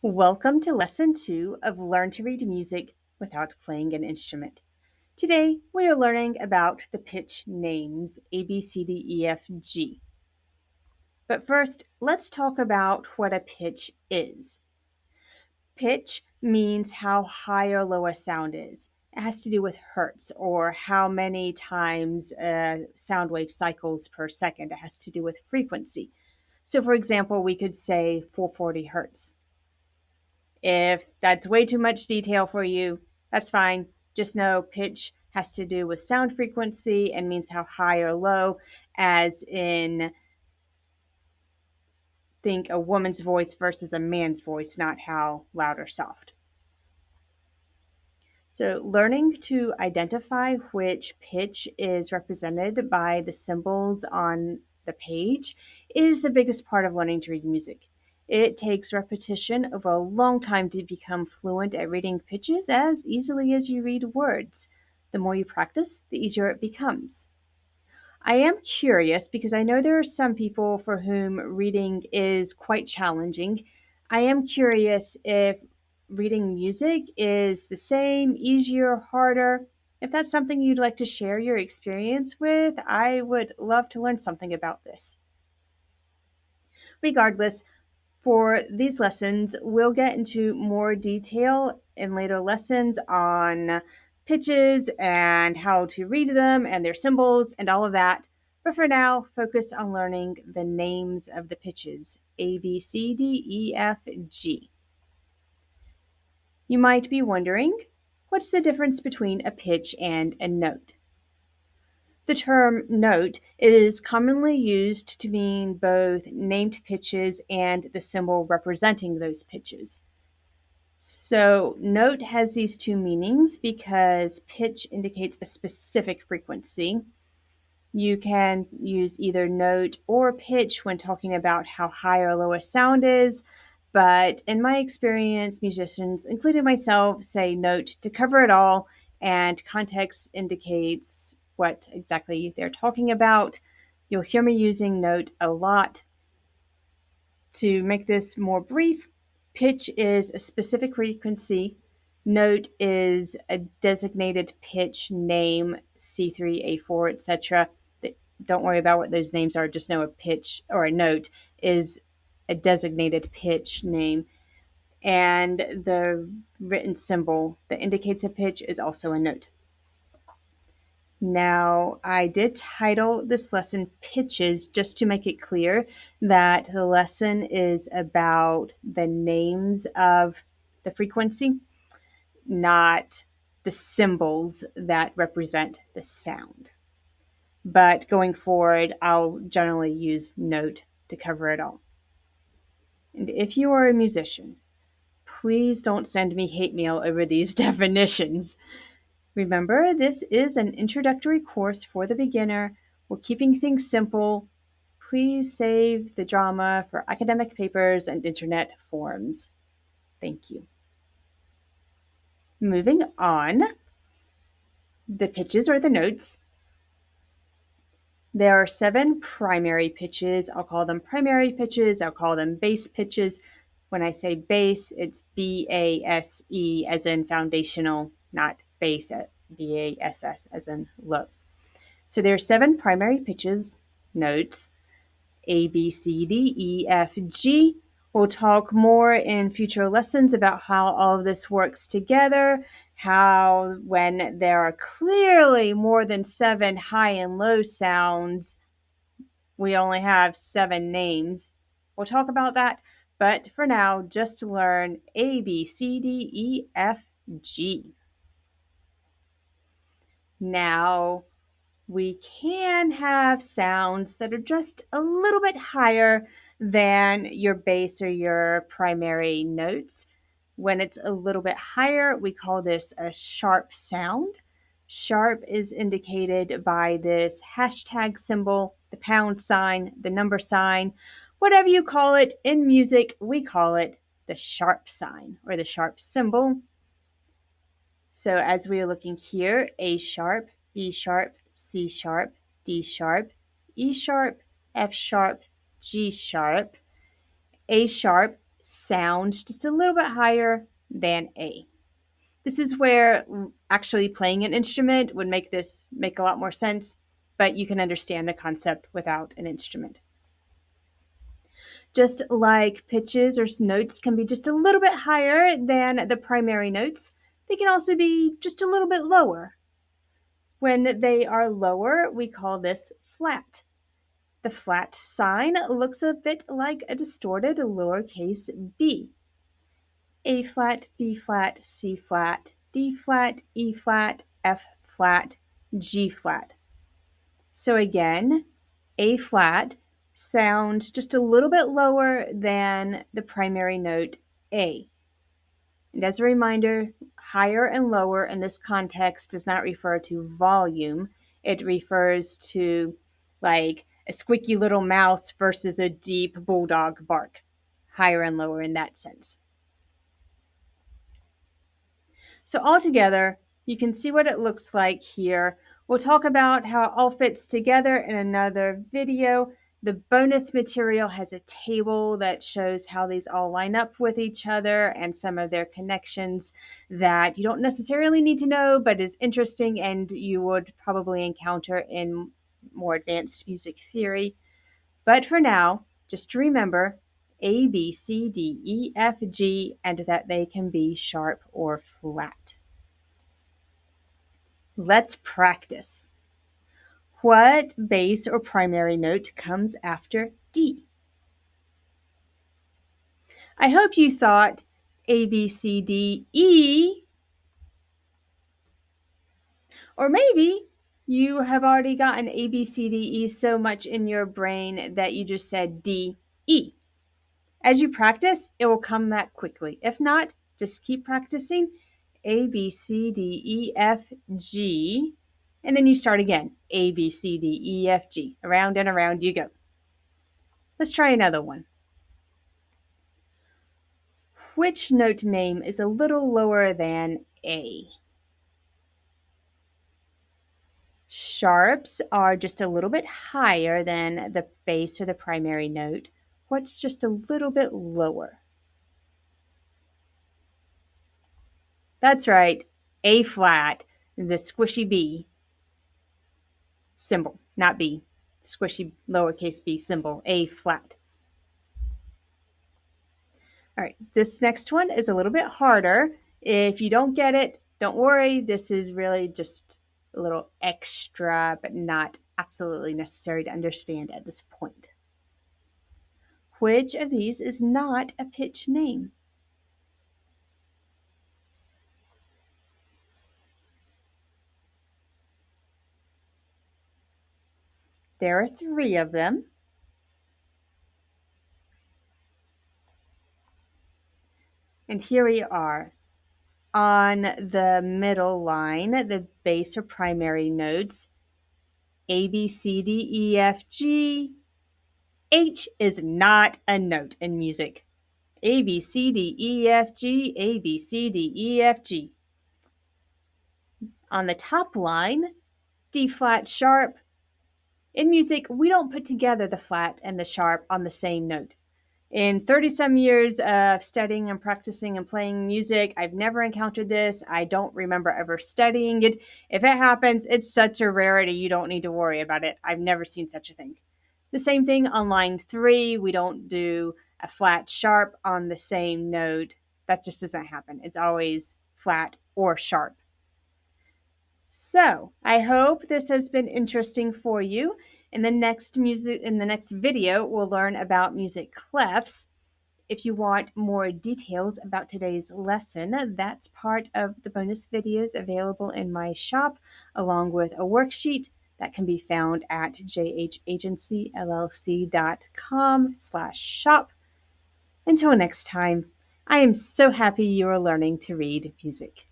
Welcome to Lesson 2 of Learn to Read Music Without Playing an Instrument. Today we are learning about the pitch names A, B, C, D, E, F, G. But first, let's talk about what a pitch is. Pitch means how high or low a sound is. It has to do with hertz or how many times a sound wave cycles per second. It has to do with frequency. So, for example, we could say 440 hertz. If that's way too much detail for you, that's fine. Just know pitch has to do with sound frequency and means how high or low, as in think a woman's voice versus a man's voice, not how loud or soft. So, learning to identify which pitch is represented by the symbols on the page is the biggest part of learning to read music. It takes repetition over a long time to become fluent at reading pitches as easily as you read words. The more you practice, the easier it becomes. I am curious because I know there are some people for whom reading is quite challenging. I am curious if reading music is the same, easier, harder. If that's something you'd like to share your experience with, I would love to learn something about this. Regardless, for these lessons, we'll get into more detail in later lessons on pitches and how to read them and their symbols and all of that. But for now, focus on learning the names of the pitches A, B, C, D, E, F, G. You might be wondering, what's the difference between a pitch and a note? The term note is commonly used to mean both named pitches and the symbol representing those pitches. So, note has these two meanings because pitch indicates a specific frequency. You can use either note or pitch when talking about how high or low a sound is, but in my experience, musicians, including myself, say note to cover it all, and context indicates what exactly they're talking about. You'll hear me using note a lot. To make this more brief, pitch is a specific frequency. Note is a designated pitch name, C3, A4, etc. Don't worry about what those names are, just know a pitch or a note is a designated pitch name. And the written symbol that indicates a pitch is also a note. Now, I did title this lesson Pitches just to make it clear that the lesson is about the names of the frequency, not the symbols that represent the sound. But going forward, I'll generally use note to cover it all. And if you are a musician, please don't send me hate mail over these definitions. Remember, this is an introductory course for the beginner. We're keeping things simple. Please save the drama for academic papers and internet forums. Thank you. Moving on, the pitches or the notes. There are 7 primary pitches. I'll call them primary pitches. I'll call them base pitches. When I say base, it's B-A-S-E as in foundational, not base, B-A-S-S as in low. So there are 7 primary pitches, notes, A, B, C, D, E, F, G. We'll talk more in future lessons about how all of this works together, how when there are clearly more than 7 high and low sounds, we only have 7 names. We'll talk about that, but for now, just learn A, B, C, D, E, F, G. Now, we can have sounds that are just a little bit higher than your bass or your primary notes. When it's a little bit higher, we call this a sharp sound. Sharp is indicated by this hashtag symbol, the pound sign, the number sign, whatever you call it. In music, we call it the sharp sign or the sharp symbol. So as we are looking here, A sharp, B sharp, C sharp, D sharp, E sharp, F sharp, G sharp. A sharp sounds just a little bit higher than A. This is where actually playing an instrument would make this make a lot more sense, but you can understand the concept without an instrument. Just like pitches or notes can be just a little bit higher than the primary notes, they can also be just a little bit lower. When they are lower, we call this flat. The flat sign looks a bit like a distorted lowercase b. A flat, B flat, C flat, D flat, E flat, F flat, G flat. So again, A flat sounds just a little bit lower than the primary note A. And as a reminder, higher and lower in this context does not refer to volume. It refers to like a squeaky little mouse versus a deep bulldog bark. Higher and lower in that sense. So altogether, you can see what it looks like here. We'll talk about how it all fits together in another video. The bonus material has a table that shows how these all line up with each other and some of their connections that you don't necessarily need to know, but is interesting and you would probably encounter in more advanced music theory. But for now, just remember A, B, C, D, E, F, G, and that they can be sharp or flat. Let's practice. What bass or primary note comes after D? I hope you thought A, B, C, D, E. Or maybe you have already gotten A, B, C, D, E so much in your brain that you just said D, E. As you practice, it will come that quickly. If not, just keep practicing. A, B, C, D, E, F, G. And then you start again. A, B, C, D, E, F, G. Around and around you go. Let's try another one. Which note name is a little lower than A? Sharps are just a little bit higher than the bass or the primary note. What's just a little bit lower? That's right, A flat, the squishy B symbol, not B. Squishy lowercase b symbol, A flat. All right, this next one is a little bit harder. If you don't get it, don't worry. This is really just a little extra, but not absolutely necessary to understand at this point. Which of these is not a pitch name? There are 3 of them. And here we are. On the middle line, the bass or primary notes, A, B, C, D, E, F, G. H is not a note in music. A, B, C, D, E, F, G, A, B, C, D, E, F, G. On the top line, D flat sharp. In music, we don't put together the flat and the sharp on the same note. In 30-some years of studying and practicing and playing music, I've never encountered this. I don't remember ever studying it. If it happens, it's such a rarity, you don't need to worry about it. I've never seen such a thing. The same thing on line 3, we don't do a flat sharp on the same note. That just doesn't happen. It's always flat or sharp. So, I hope this has been interesting for you. In the next video, we'll learn about music clefs. If you want more details about today's lesson, that's part of the bonus videos available in my shop, along with a worksheet that can be found at jhagencyllc.com/shop. Until next time, I am so happy you are learning to read music.